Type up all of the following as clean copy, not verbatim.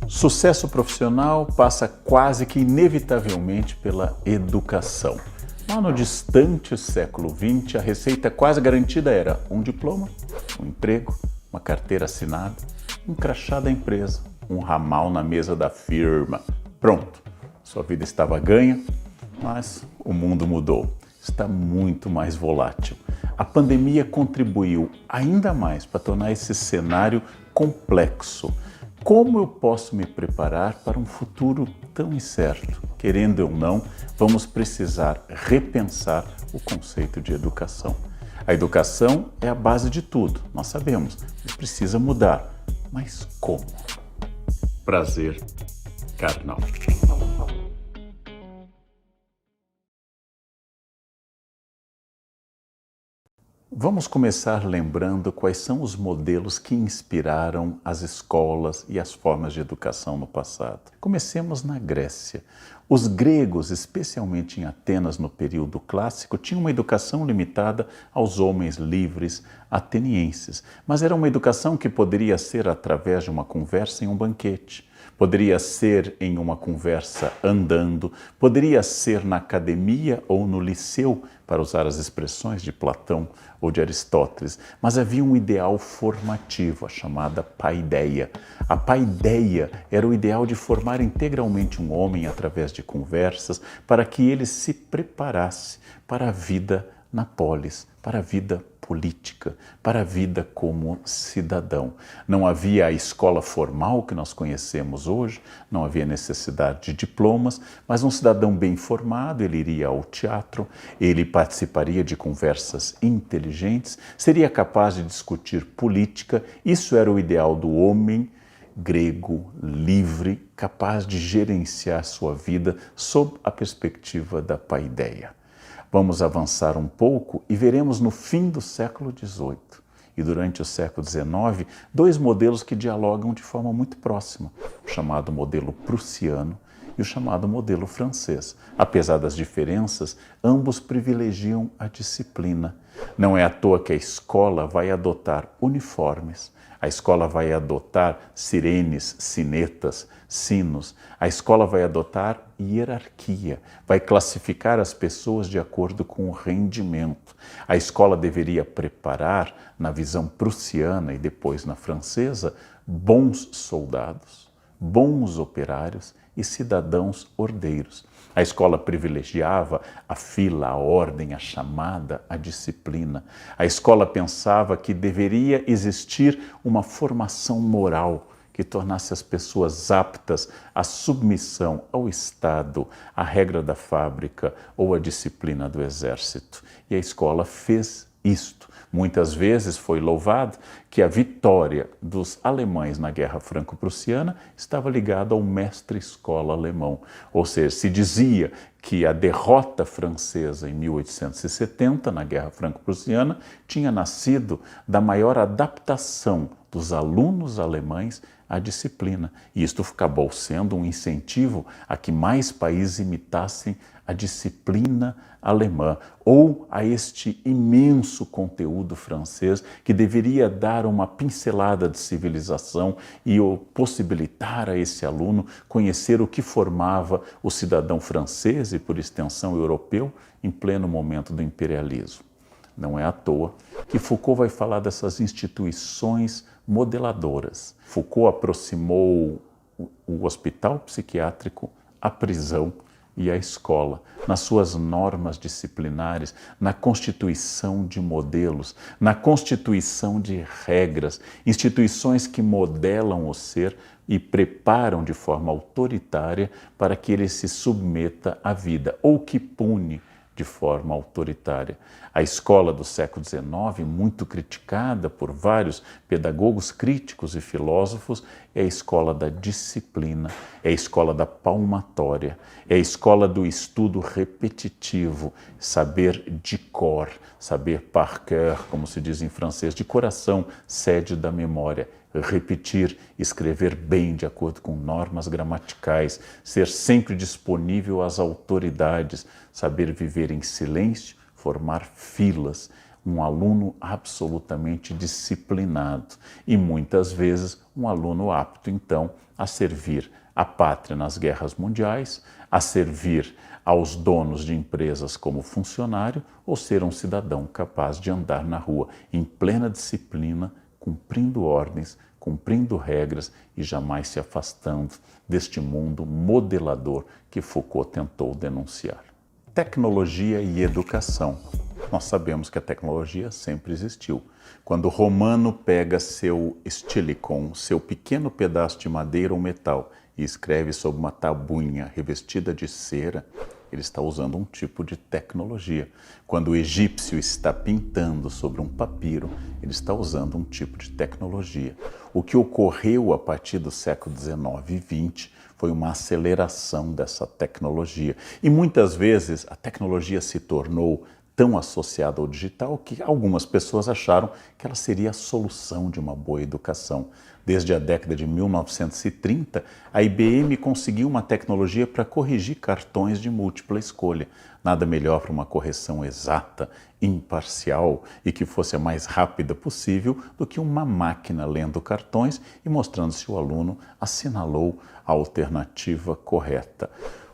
Sucesso profissional passa quase que inevitavelmente pela educação. Lá no distante século XX, a receita quase garantida era um diploma, um emprego, uma carteira assinada, um crachá da empresa, um ramal na mesa da firma. Pronto, sua vida estava ganha, mas o mundo mudou. Está muito mais volátil. A pandemia contribuiu ainda mais para tornar esse cenário complexo. Como eu posso me preparar para um futuro tão incerto? Querendo ou não, vamos precisar repensar o conceito de educação. A educação é a base de tudo, nós sabemos, mas precisa mudar. Mas como? Prazer carnal. Vamos começar lembrando quais são os modelos que inspiraram as escolas e as formas de educação no passado. Comecemos na Grécia. Os gregos, especialmente em Atenas no período clássico, tinham uma educação limitada aos homens livres atenienses, mas era uma educação que poderia ser através de uma conversa em um banquete. Poderia ser em uma conversa andando, poderia ser na academia ou no liceu, para usar as expressões de Platão ou de Aristóteles, mas havia um ideal formativo, a chamada paideia. A paideia era o ideal de formar integralmente um homem através de conversas para que ele se preparasse para a vida na polis, para a vida política, para a vida como cidadão. Não havia a escola formal que nós conhecemos hoje, não havia necessidade de diplomas, mas um cidadão bem formado, ele iria ao teatro, ele participaria de conversas inteligentes, seria capaz de discutir política. Isso era o ideal do homem grego, livre, capaz de gerenciar sua vida sob a perspectiva da paideia. Vamos avançar um pouco e veremos no fim do século XVIII e durante o século XIX dois modelos que dialogam de forma muito próxima, o chamado modelo prussiano e o chamado modelo francês. Apesar das diferenças, ambos privilegiam a disciplina. Não é à toa que a escola vai adotar uniformes, a escola vai adotar sirenes, sinetas, sinos. A escola vai adotar hierarquia, vai classificar as pessoas de acordo com o rendimento. A escola deveria preparar, na visão prussiana e depois na francesa, bons soldados, bons operários e cidadãos ordeiros. A escola privilegiava a fila, a ordem, a chamada, a disciplina. A escola pensava que deveria existir uma formação moral que tornasse as pessoas aptas à submissão ao Estado, à regra da fábrica ou à disciplina do exército. E a escola fez isto. Muitas vezes foi louvado que a vitória dos alemães na Guerra Franco-Prussiana estava ligada ao mestre-escola alemão. Ou seja, se dizia que a derrota francesa em 1870, na Guerra Franco-Prussiana, tinha nascido da maior adaptação dos alunos alemães à disciplina. E isto acabou sendo um incentivo a que mais países imitassem a disciplina alemã ou a este imenso conteúdo francês que deveria dar uma pincelada de civilização e possibilitar a esse aluno conhecer o que formava o cidadão francês e, por extensão, europeu em pleno momento do imperialismo. Não é à toa que Foucault vai falar dessas instituições modeladoras. Foucault aproximou o hospital psiquiátrico, a prisão e a escola, nas suas normas disciplinares, na constituição de modelos, na constituição de regras, instituições que modelam o ser e preparam de forma autoritária para que ele se submeta à vida, ou que pune de forma autoritária. A escola do século XIX, muito criticada por vários pedagogos críticos e filósofos, é a escola da disciplina, é a escola da palmatória, é a escola do estudo repetitivo, saber de cor, saber par cœur, como se diz em francês, de coração, sede da memória. Repetir, escrever bem de acordo com normas gramaticais, ser sempre disponível às autoridades, saber viver em silêncio, formar filas, um aluno absolutamente disciplinado e muitas vezes um aluno apto então a servir a pátria nas guerras mundiais, a servir aos donos de empresas como funcionário ou ser um cidadão capaz de andar na rua em plena disciplina, cumprindo ordens, cumprindo regras e jamais se afastando deste mundo modelador que Foucault tentou denunciar. Tecnologia e educação. Nós sabemos que a tecnologia sempre existiu. Quando o romano pega seu stilicon, seu pequeno pedaço de madeira ou metal, e escreve sobre uma tabuinha revestida de cera, ele está usando um tipo de tecnologia. Quando o egípcio está pintando sobre um papiro, ele está usando um tipo de tecnologia. O que ocorreu a partir do século XIX e XX foi uma aceleração dessa tecnologia. E muitas vezes a tecnologia se tornou tão associada ao digital que algumas pessoas acharam que ela seria a solução de uma boa educação. Desde a década de 1930, a IBM conseguiu uma tecnologia para corrigir cartões de múltipla escolha. Nada melhor para uma correção exata, imparcial e que fosse a mais rápida possível do que uma máquina lendo cartões e mostrando se o aluno assinalou a alternativa correta.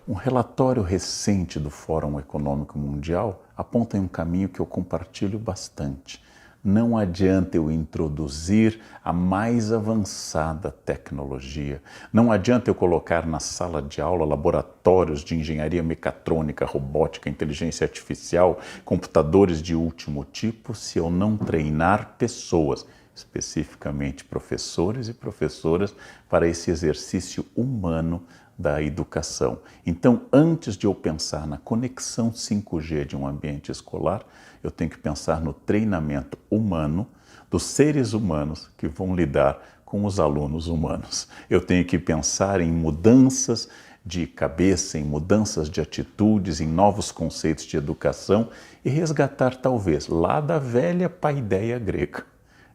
Um relatório recente do Fórum Econômico Mundial aponta em um caminho que eu compartilho bastante. Não adianta eu introduzir a mais avançada tecnologia, não adianta eu colocar na sala de aula laboratórios de engenharia mecatrônica, robótica, inteligência artificial, computadores de último tipo, se eu não treinar pessoas, especificamente professores e professoras, para esse exercício humano da educação. Então, antes de eu pensar na conexão 5G de um ambiente escolar, eu tenho que pensar no treinamento humano dos seres humanos que vão lidar com os alunos humanos. Eu tenho que pensar em mudanças de cabeça, em mudanças de atitudes, em novos conceitos de educação e resgatar talvez lá da velha paideia grega,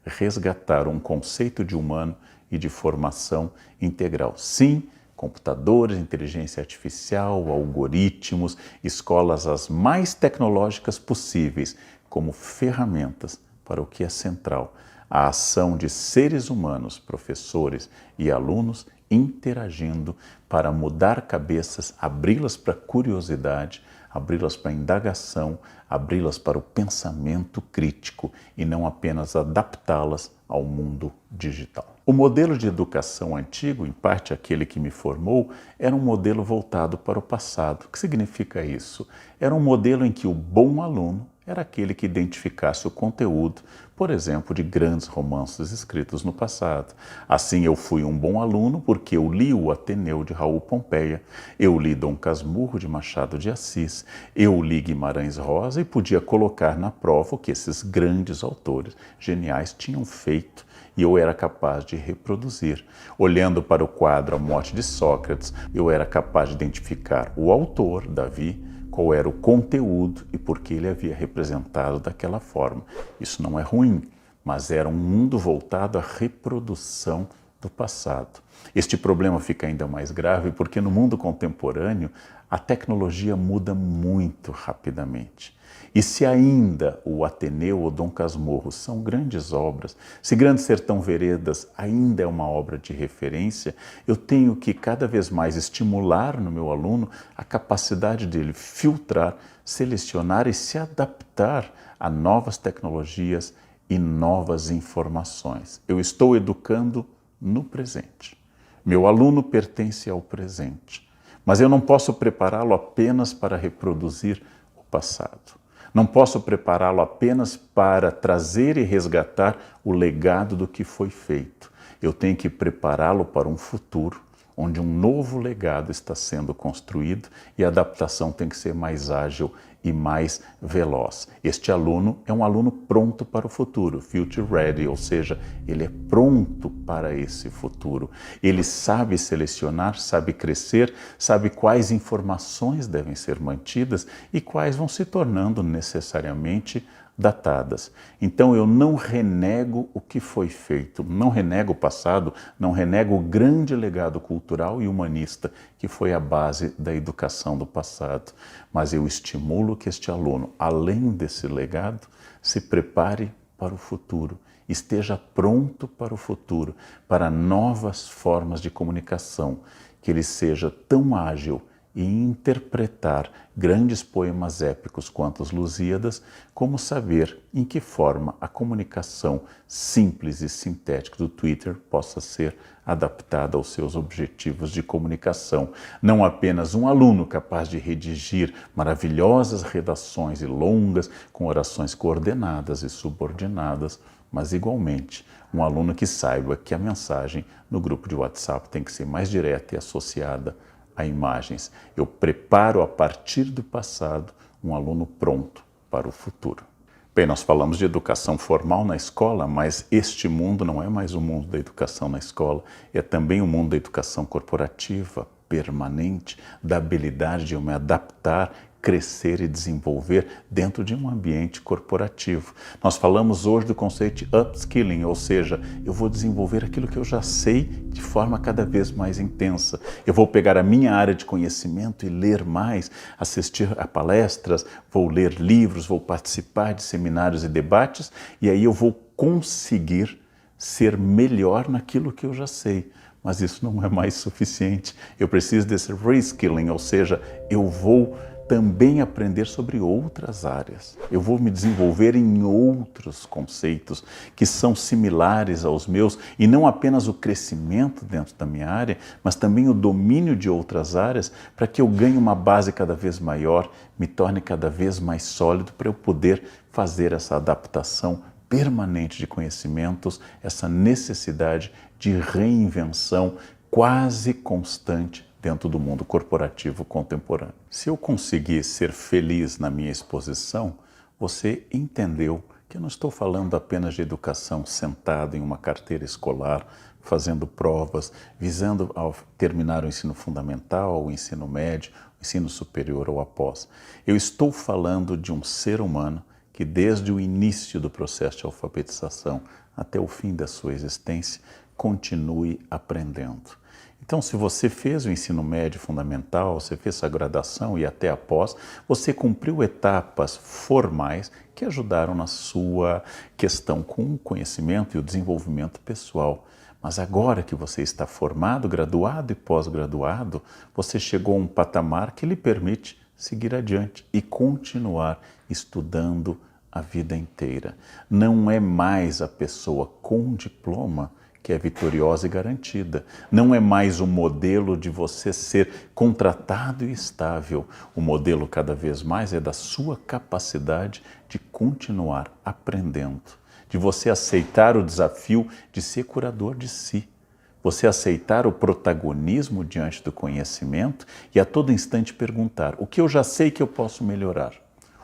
resgatar um conceito de humano e de formação integral. Sim, computadores, inteligência artificial, algoritmos, escolas as mais tecnológicas possíveis como ferramentas para o que é central, a ação de seres humanos, professores e alunos interagindo para mudar cabeças, abri-las para curiosidade, abri-las para indagação, abri-las para o pensamento crítico e não apenas adaptá-las ao mundo digital. O modelo de educação antigo, em parte aquele que me formou, era um modelo voltado para o passado. O que significa isso? Era um modelo em que o bom aluno era aquele que identificasse o conteúdo, por exemplo, de grandes romances escritos no passado. Assim, eu fui um bom aluno porque eu li o Ateneu de Raul Pompeia, eu li Dom Casmurro de Machado de Assis, eu li Guimarães Rosa e podia colocar na prova o que esses grandes autores geniais tinham feito e eu era capaz de reproduzir. Olhando para o quadro A Morte de Sócrates, eu era capaz de identificar o autor, Davi, qual era o conteúdo e por que ele havia representado daquela forma. Isso não é ruim, mas era um mundo voltado à reprodução do passado. Este problema fica ainda mais grave porque no mundo contemporâneo a tecnologia muda muito rapidamente. E se ainda o Ateneu ou Dom Casmurro são grandes obras, se Grande Sertão Veredas ainda é uma obra de referência, eu tenho que cada vez mais estimular no meu aluno a capacidade dele filtrar, selecionar e se adaptar a novas tecnologias e novas informações. Eu estou educando no presente. Meu aluno pertence ao presente, mas eu não posso prepará-lo apenas para reproduzir o passado. Não posso prepará-lo apenas para trazer e resgatar o legado do que foi feito. Eu tenho que prepará-lo para um futuro onde um novo legado está sendo construído e a adaptação tem que ser mais ágil e mais veloz. Este aluno é um aluno pronto para o futuro, future ready, ou seja, ele é pronto para esse futuro. Ele sabe selecionar, sabe crescer, sabe quais informações devem ser mantidas e quais vão se tornando necessariamente datadas. Então eu não renego o que foi feito, não renego o passado, não renego o grande legado cultural e humanista que foi a base da educação do passado, mas eu estimulo que este aluno, além desse legado, Se prepare para o futuro. Esteja pronto para o futuro, para novas formas de comunicação, que ele seja tão ágil em interpretar grandes poemas épicos quanto os Lusíadas, como saber em que forma a comunicação simples e sintética do Twitter possa ser adaptada aos seus objetivos de comunicação. Não apenas um aluno capaz de redigir maravilhosas redações e longas, com orações coordenadas e subordinadas, mas igualmente um aluno que saiba que a mensagem no grupo de WhatsApp tem que ser mais direta e associada a imagens. Eu preparo a partir do passado um aluno pronto para o futuro. Bem, nós falamos de educação formal na escola, mas este mundo não é mais o mundo da educação na escola, é também o mundo da educação corporativa, permanente, da habilidade de eu me adaptar, crescer e desenvolver dentro de um ambiente corporativo. Nós falamos hoje do conceito de upskilling, ou seja, eu vou desenvolver aquilo que eu já sei de forma cada vez mais intensa. Eu vou pegar a minha área de conhecimento e ler mais, assistir a palestras, vou ler livros, vou participar de seminários e debates, e aí eu vou conseguir ser melhor naquilo que eu já sei. Mas isso não é mais suficiente. Eu preciso desse reskilling, ou seja, eu vou também aprender sobre outras áreas. Eu vou me desenvolver em outros conceitos que são similares aos meus, e não apenas o crescimento dentro da minha área, mas também o domínio de outras áreas, para que eu ganhe uma base cada vez maior, me torne cada vez mais sólido, para eu poder fazer essa adaptação permanente de conhecimentos, essa necessidade de reinvenção quase constante dentro do mundo corporativo contemporâneo. Se eu conseguir ser feliz na minha exposição, você entendeu que eu não estou falando apenas de educação sentado em uma carteira escolar, fazendo provas, visando ao terminar o ensino fundamental, o ensino médio, o ensino superior ou após. Eu estou falando de um ser humano que desde o início do processo de alfabetização até o fim da sua existência, continue aprendendo. Então, se você fez o ensino médio fundamental, você fez sua graduação e até após, você cumpriu etapas formais que ajudaram na sua questão com o conhecimento e o desenvolvimento pessoal. Mas agora que você está formado, graduado e pós-graduado, você chegou a um patamar que lhe permite seguir adiante e continuar estudando a vida inteira. Não é mais a pessoa com diploma que é vitoriosa e garantida. Não é mais o modelo de você ser contratado e estável. O modelo cada vez mais é da sua capacidade de continuar aprendendo, de você aceitar o desafio de ser curador de si, você aceitar o protagonismo diante do conhecimento e a todo instante perguntar: o que eu já sei que eu posso melhorar?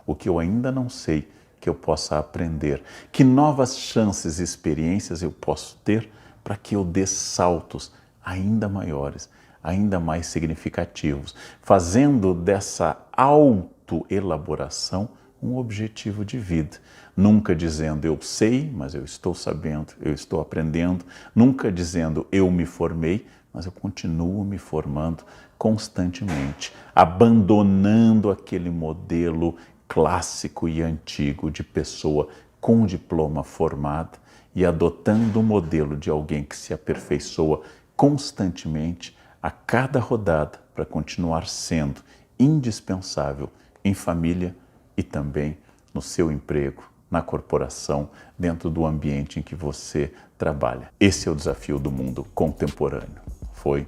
O que eu ainda não sei que eu possa aprender? Que novas chances e experiências eu posso ter para que eu dê saltos ainda maiores, ainda mais significativos, fazendo dessa autoelaboração um objetivo de vida. Nunca dizendo eu sei, mas eu estou sabendo, eu estou aprendendo. Nunca dizendo eu me formei, mas eu continuo me formando constantemente, abandonando aquele modelo clássico e antigo de pessoa com diploma formada e adotando o modelo de alguém que se aperfeiçoa constantemente a cada rodada para continuar sendo indispensável em família e também no seu emprego, na corporação, dentro do ambiente em que você trabalha. Esse é o desafio do mundo contemporâneo. Foi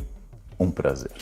um prazer.